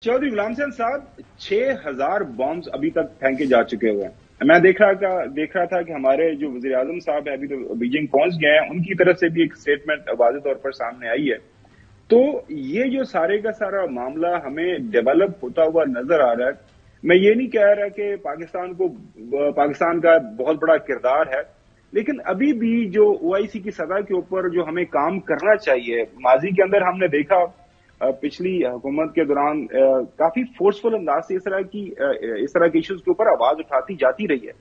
चौधरी गुलाम हुसैन साहब 6,000 बॉम्ब्स अभी तक फेंके जा चुके हुए हैं। मैं देख रहा था कि हमारे जो वजीर आजम साहब है अभी तो बीजिंग पहुंच गए हैं, उनकी तरफ से भी एक स्टेटमेंट वाज़ेह तौर पर सामने आई है। तो ये जो सारे का सारा मामला हमें डेवलप होता हुआ नजर आ रहा है। मैं ये नहीं कह रहा कि पाकिस्तान का बहुत बड़ा किरदार है, लेकिन अभी भी जो ओआईसी की सतह के ऊपर जो हमें काम करना चाहिए, माजी के अंदर हमने देखा पिछली हुकूमत के दौरान काफी फोर्सफुल अंदाज से इस तरह के इश्यूज के ऊपर आवाज उठाती जाती रही है।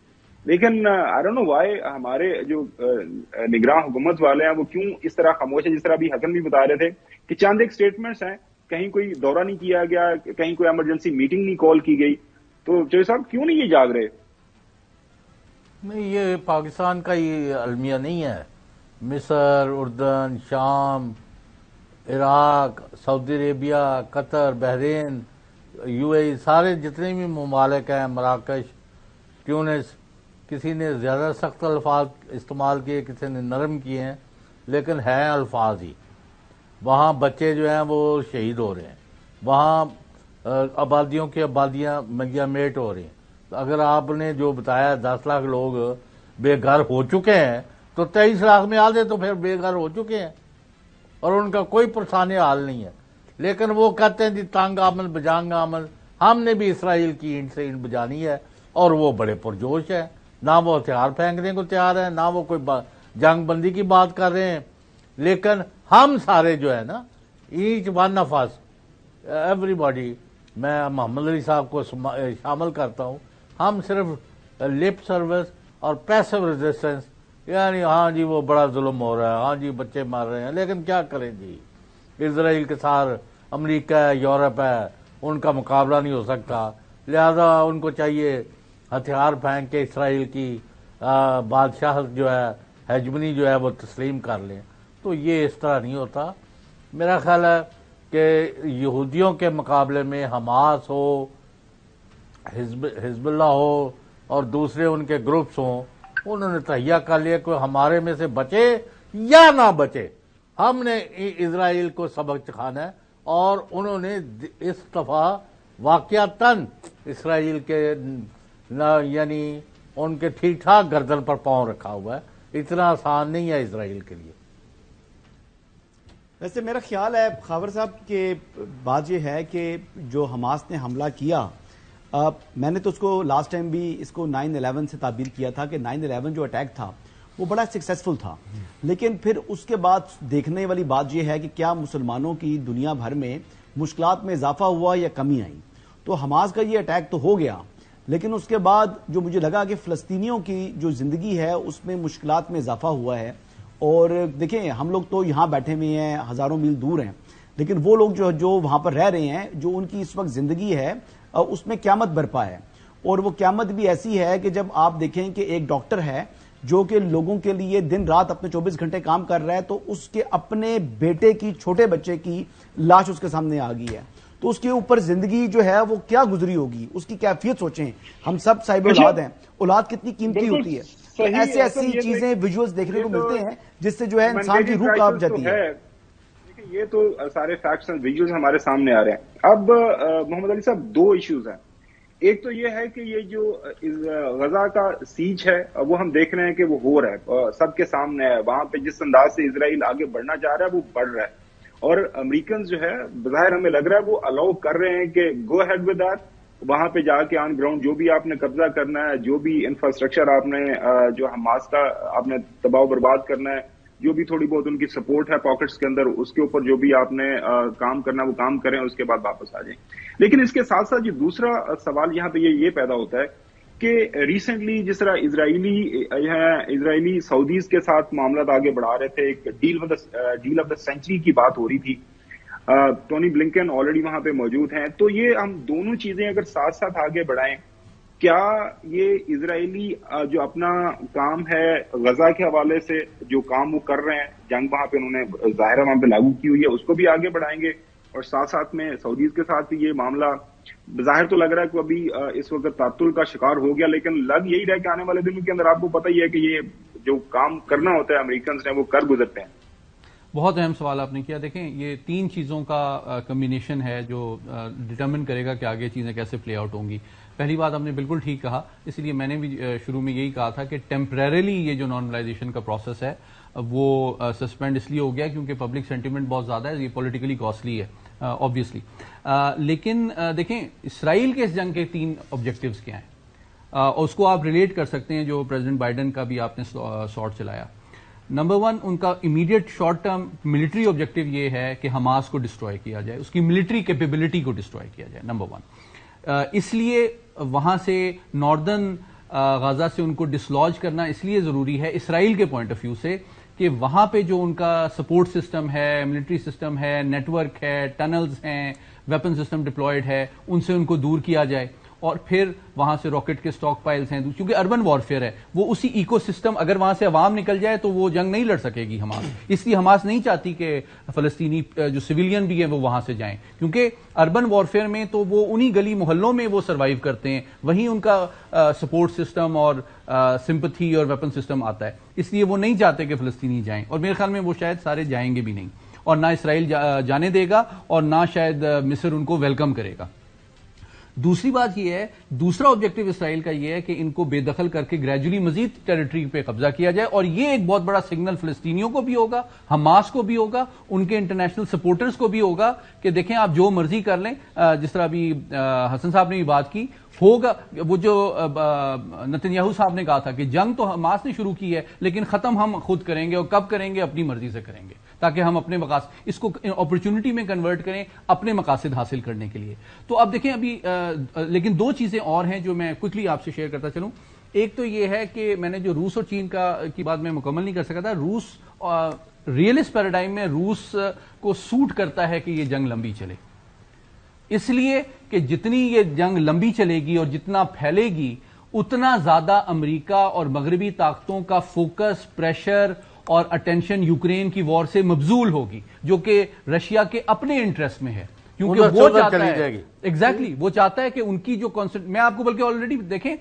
लेकिन आई डोंट नो व्हाई हमारे जो निगरान हुकूमत वाले हैं वो क्यों इस तरह खामोश है। जिस तरह अभी हकन भी बता रहे थे कि चंद एक स्टेटमेंट्स हैं, कहीं कोई दौरा नहीं किया गया, कहीं कोई इमरजेंसी मीटिंग नहीं कॉल की गई, तो चौधरी साहब क्यों नहीं ये जाग रहे? नहीं, ये पाकिस्तान का ये अलमिया नहीं है। मिस्र, उर्दन, शाम, Iraq, Saudi Arabia, Qatar, Bahrain, UAE, सारे जितने भी ममालिक हैं, मराकश, ट्यूनिस, किसी ने ज़्यादा सख्त अल्फाज इस्तेमाल किए, किसी ने नरम किए हैं, लेकिन हैं अल्फाज ही। वहाँ बच्चे जो हैं वो शहीद हो रहे हैं, वहाँ आबादियों की आबादियाँ मंजामेट हो रही हैं। तो अगर आपने जो बताया 10 लाख लोग बेघर हो चुके हैं, तो 23 लाख में आधे तो फिर बेघर हो चुके हैं और उनका कोई परेशानी हाल नहीं है। लेकिन वो कहते हैं जी तंग आमद बजांग आमद, हमने भी इसराइल की ईंट से ईंट बजानी है, और वो बड़े पुरजोश है। ना वो हथियार फेंकने को तैयार है, ना वो कोई जंग बंदी की बात कर रहे हैं। लेकिन हम सारे जो है ना, each one of us, everybody, मैं मोहम्मद अली साहब को शामिल करता हूँ, हम सिर्फ लिप सर्विस और पैसिव रेजिस्टेंस, यानी हाँ जी वो बड़ा जुल्म हो रहा है, हाँ जी बच्चे मार रहे हैं, लेकिन क्या करें जी, इसराइल के साथ अमेरिका है, यूरोप है, उनका मुकाबला नहीं हो सकता। लिहाजा उनको चाहिए हथियार फेंक के इसराइल की बादशाह जो है, हेजमनी जो है वो तस्लीम कर लें। तो ये इस तरह नहीं होता। मेरा ख्याल है कि यहूदियों के मुकाबले में हमास हो, हिजबुल्लाह हो और दूसरे उनके ग्रुप्स हों, उन्होंने तहिया कर लिया कि हमारे में से बचे या ना बचे, हमने इजराइल को सबक सिखाना है। और उन्होंने इस दफा वाकयातन इसराइल के यानी उनके ठीक ठाक गर्दन पर पांव रखा हुआ है। इतना आसान नहीं है इसराइल के लिए। वैसे मेरा ख्याल है खावर साहब के बात यह है कि जो हमास ने हमला किया, मैंने तो उसको लास्ट टाइम भी इसको 9/11 से ताबीर किया था कि 9/11 जो अटैक था वो बड़ा सक्सेसफुल था। लेकिन फिर उसके बाद देखने वाली बात यह है कि क्या मुसलमानों की दुनिया भर में मुश्किलात में इजाफा हुआ या कमी आई। तो हमास का ये अटैक तो हो गया, लेकिन उसके बाद जो मुझे लगा कि फ़लस्तीनियों की जो जिंदगी है उसमें मुश्किलात में इजाफा हुआ है। और देखें, हम लोग तो यहां बैठे हुए हैं, हजारों मील दूर हैं, लेकिन वो लोग जो वहां पर रह रहे हैं, जो उनकी इस वक्त जिंदगी है उसमें क्यामत बरपा है। और वो क्यामत भी ऐसी है कि जब आप देखें कि एक डॉक्टर है जो कि लोगों के लिए दिन रात अपने 24 घंटे काम कर रहा है, तो उसके अपने बेटे की, छोटे बच्चे की लाश उसके सामने आ गई है, तो उसके ऊपर जिंदगी जो है वो क्या गुजरी होगी, उसकी कैफियत सोचें। हम सब साहिब औलाद हैं, औलाद कितनी कीमती होती है। तो ऐसी चीजें विजुअल्स देखने को मिलते हैं जिससे जो है इंसान की रूह कांप जाती है। ये तो सारे फैक्ट्स एंड विजुअल्स हमारे सामने आ रहे हैं। अब मोहम्मद अली साहब, दो इश्यूज हैं। एक तो ये है कि ये जो गजा का सीज है वो हम देख रहे हैं कि वो हो रहा है, सबके सामने है। वहां पे जिस अंदाज से इजराइल आगे बढ़ना चाह रहा है वो बढ़ रहा है, और अमेरिकन जो है बज़ाहिर हमें लग रहा है वो अलाउ कर रहे हैं कि गो हेड विद दैट। वहां पे जाके ऑन ग्राउंड जो भी आपने कब्जा करना है, जो भी इंफ्रास्ट्रक्चर आपने जो हमास का आपने तबाह बर्बाद करना है, जो भी थोड़ी बहुत उनकी सपोर्ट है पॉकेट्स के अंदर, उसके ऊपर जो भी आपने काम करना है वो काम करें, उसके बाद वापस आ जाएं। लेकिन इसके साथ साथ जो दूसरा सवाल यहाँ पे ये पैदा होता है कि रिसेंटली जिस तरह इजरायली सऊदीज के साथ मामला आगे बढ़ा रहे थे, एक डील ऑफ द सेंचुरी की बात हो रही थी, टोनी ब्लिंकन ऑलरेडी वहां पे मौजूद हैं। तो ये हम दोनों चीजें अगर साथ साथ आगे बढ़ाएं, क्या ये इजरायली जो अपना काम है गजा के हवाले से जो काम वो कर रहे हैं, जंग वहां पे उन्होंने जाहिर वहां पे लागू की हुई है, उसको भी आगे बढ़ाएंगे, और साथ साथ में सऊदीज के साथ भी ये मामला जाहिर तो लग रहा है कि अभी इस वक्त तातुल का शिकार हो गया, लेकिन लग यही रहा है कि आने वाले दिनों के अंदर आपको पता ही है कि ये जो काम करना होता है अमेरिकन ने वो कर गुजरते हैं। بہت اہم سوال آپ نے کیا. دیکھیں یہ 3 چیزوں کا کمبینیشن ہے جو ڈٹرمن کرے گا کہ آگے چیزیں کیسے پلے آؤٹ ہوں گی. پہلی بات آپ نے بالکل ٹھیک کہا, اس لیے میں نے بھی شروع میں یہی کہا تھا کہ ٹیمپریریلی یہ جو نارملائزیشن کا پروسیس ہے وہ سسپینڈ اس لیے ہو گیا کیونکہ پبلک سینٹیمنٹ بہت زیادہ ہے, یہ پولیٹیکلی کاسٹلی ہے آبویسلی. لیکن دیکھیں اسرائیل کے اس جنگ کے 3 آبجیکٹیوز کیا ہیں, اور اس کو آپ ریلیٹ کر سکتے ہیں جو پریزیڈنٹ بائیڈن کا بھی آپ نے سارٹ چلایا. نمبر 1 ان کا immediate short term military objective یہ ہے کہ حماس کو ڈسٹروائے کیا جائے, اس کی ملٹری کیپیبلٹی کو ڈسٹروائے کیا جائے, نمبر 1. اس لیے وہاں سے ناردرن غزہ سے ان کو ڈسلوج کرنا اس لیے ضروری ہے اسرائیل کے پوائنٹ آف ویو سے کہ وہاں پہ جو ان کا سپورٹ سسٹم ہے, ملٹری سسٹم ہے, نیٹ ورک ہے, ٹنلز ہیں, ویپن سسٹم ڈپلائڈ ہے, ان سے ان کو دور کیا جائے. اور پھر وہاں سے راکٹ کے سٹاک پائلز ہیں, کیونکہ اربن وارفیئر ہے, وہ اسی ایکو سسٹم, اگر وہاں سے عوام نکل جائے تو وہ جنگ نہیں لڑ سکے گی حماس. اس لیے حماس نہیں چاہتی کہ فلسطینی جو سویلین بھی ہیں وہ وہاں سے جائیں, کیونکہ اربن وارفیئر میں تو وہ انہی گلی محلوں میں وہ سروائیو کرتے ہیں, وہیں ان کا سپورٹ سسٹم اور سمپتھی اور ویپن سسٹم آتا ہے. اس لیے وہ نہیں چاہتے کہ فلسطینی جائیں, اور میرے خیال میں وہ شاید سارے جائیں گے بھی نہیں, اور نہ اسرائیل جانے دے گا اور نہ شاید مصر ان کو ویلکم کرے گا. دوسری بات یہ ہے, دوسرا آبجیکٹو اسرائیل کا یہ ہے کہ ان کو بے دخل کر کے گریجولی مزید ٹیریٹری پہ قبضہ کیا جائے, اور یہ ایک بہت بڑا سگنل فلسطینیوں کو بھی ہوگا, حماس کو بھی ہوگا, ان کے انٹرنیشنل سپورٹرز کو بھی ہوگا کہ دیکھیں آپ جو مرضی کر لیں. جس طرح ابھی حسن صاحب نے بھی بات کی, ہوگا وہ جو نتنیاہو صاحب نے کہا تھا کہ جنگ تو حماس نے شروع کی ہے لیکن ختم ہم خود کریں گے, اور کب کریں گے, اپنی مرضی سے کریں گے, تاکہ ہم اپنے مقاصد اس کو اپرچونٹی میں کنورٹ کریں اپنے مقاصد حاصل کرنے کے لیے. تو اب دیکھیں ابھی لیکن 2 چیزیں اور ہیں جو میں کوئکلی آپ سے شیئر کرتا چلوں. ایک تو یہ ہے کہ میں نے جو روس اور چین کی بات میں مکمل نہیں کر سکا تھا, روس ریئلسٹ پیراڈائم میں روس کو سوٹ کرتا ہے کہ یہ جنگ لمبی چلے, اس لیے کہ جتنی یہ جنگ لمبی چلے گی اور جتنا پھیلے گی اتنا زیادہ امریکہ اور مغربی طاقتوں کا فوکس, پریشر اور اٹینشن یوکرین کی وار سے مبذول ہوگی, جو کہ رشیا کے اپنے انٹرسٹ میں ہے, کیونکہ وہ چاہتا ہے ایگزیکٹلی وہ چاہتا ہے کہ ان کی جو میں آپ کو بلکہ آلریڈی دیکھیں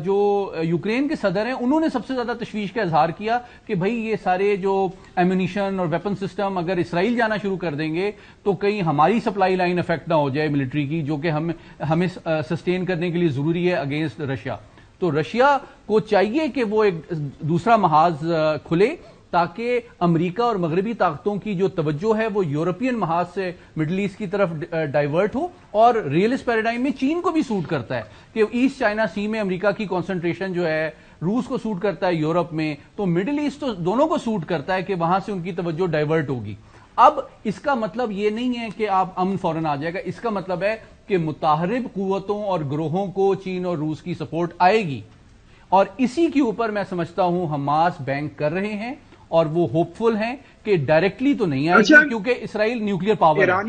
جو یوکرین کے صدر ہیں انہوں نے سب سے زیادہ تشویش کا اظہار کیا کہ بھائی یہ سارے جو ایمونیشن اور ویپن سسٹم اگر اسرائیل جانا شروع کر دیں گے تو کہیں ہماری سپلائی لائن افیکٹ نہ ہو جائے ملٹری کی, جو کہ ہمیں سسٹین کرنے کے لیے ضروری ہے اگینسٹ رشیا. تو رشیا کو چاہیے کہ وہ ایک دوسرا محاذ کھلے تاکہ امریکہ اور مغربی طاقتوں کی جو توجہ ہے وہ یورپین محاذ سے مڈل ایسٹ کی طرف ڈائیورٹ ہو. اور ریئلسٹ پیراڈائم میں چین کو بھی سوٹ کرتا ہے کہ ایسٹ چائنا سی میں امریکہ کی کانسنٹریشن جو ہے, روس کو سوٹ کرتا ہے یورپ میں, تو مڈل ایسٹ تو دونوں کو سوٹ کرتا ہے کہ وہاں سے ان کی توجہ ڈائیورٹ ہوگی. اب اس کا مطلب یہ نہیں ہے کہ آپ امن فوراً آ جائے گا, اس کا مطلب ہے کہ متحرک قوتوں اور گروہوں کو چین اور روس کی سپورٹ آئے گی, اور اسی کے اوپر میں سمجھتا ہوں حماس بینک کر رہے ہیں, اور وہ ہوپ فل ہیں کہ ڈائریکٹلی تو نہیں آئے گی کیونکہ اسرائیل نیوکلیر پاور ہے.